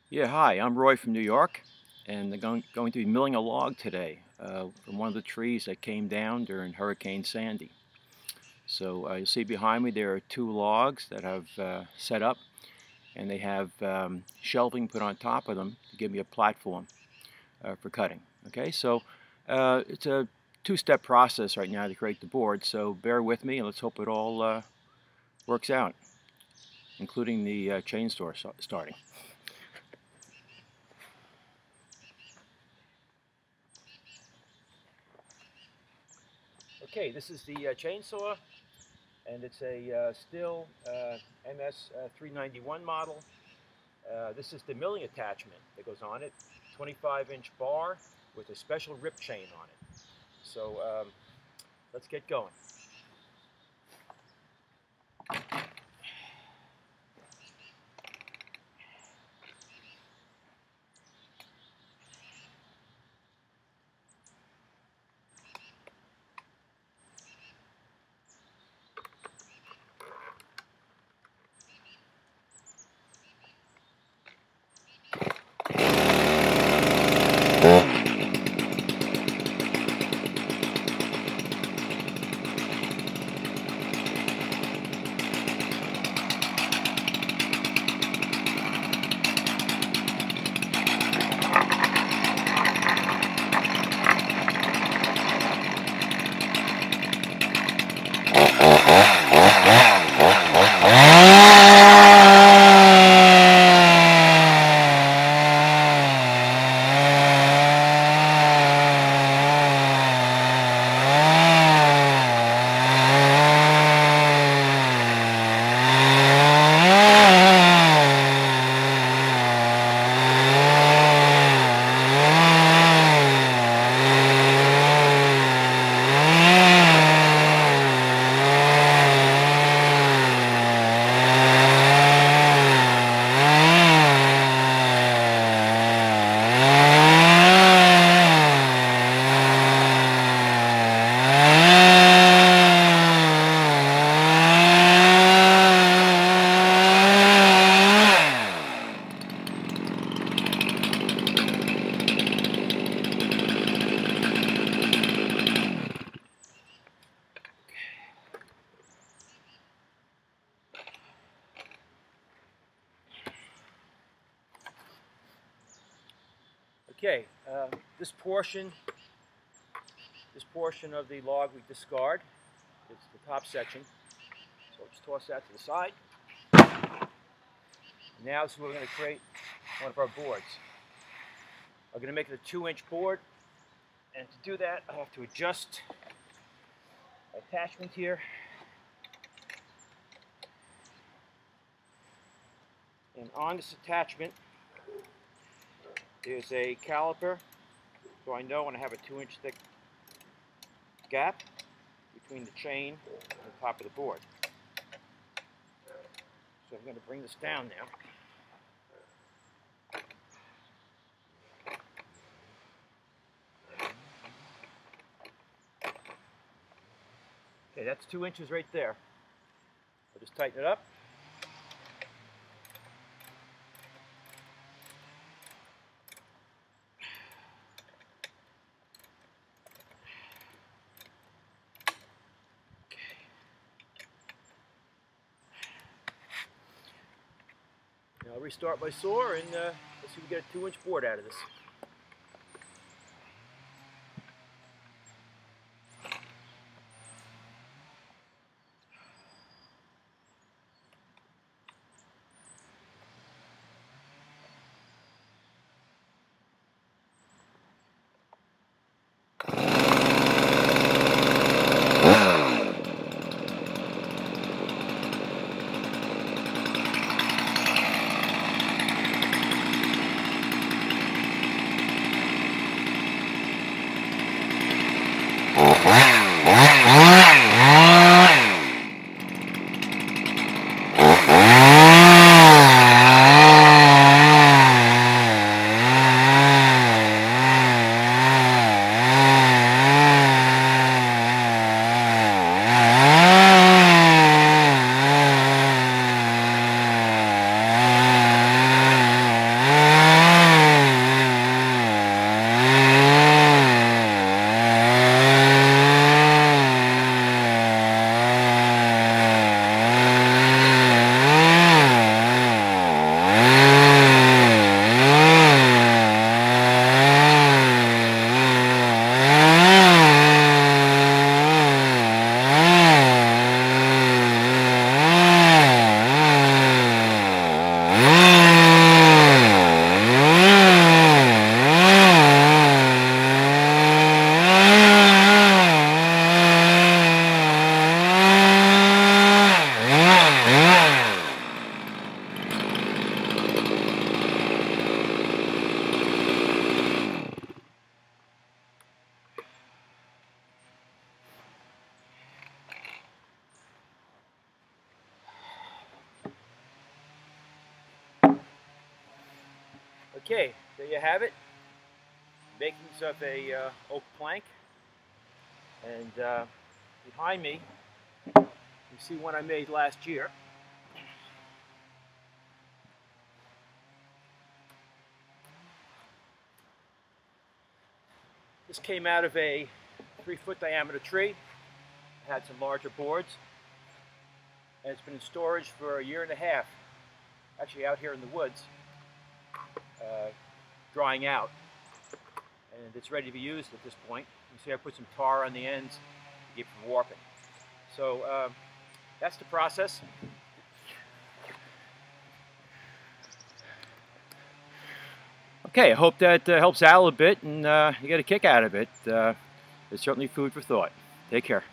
Yeah, hi, I'm Roy from New York, and I'm going to be milling a log today from one of the trees that came down during Hurricane Sandy. So you'll see behind me there are two logs that I've set up, and they have shelving put on top of them to give me a platform for cutting. Okay, so it's a two-step process right now to create the board, so bear with me and let's hope it all works out, including the chainsaw starting. Okay, this is the chainsaw, and it's a Stihl MS 391 model. This is the milling attachment that goes on it, 25-inch bar with a special rip chain on it. So let's get going. Okay, this portion of the log we discard. It's the top section. So let's toss that to the side. Now this is where we're going to create one of our boards. I'm going to make it a 2-inch board, and to do that I have to adjust my attachment here. And on this attachment there's a caliper, so I know when I have a 2-inch thick gap between the chain and the top of the board. So I'm going to bring this down now. Okay, that's 2 inches right there. I'll just tighten it up. Now I'll restart my saw and let's see if we get a 2-inch board out of this. Okay, there you have it. Makings of a oak plank. And behind me, you see one I made last year. This came out of a 3-foot diameter tree. It had some larger boards. And it's been in storage for a year and a half. Actually out here in the woods, drying out. And it's ready to be used at this point. You see I put some tar on the ends to keep it from warping. So that's the process. Okay, I hope that helps Al a bit and you get a kick out of it. It's certainly food for thought. Take care.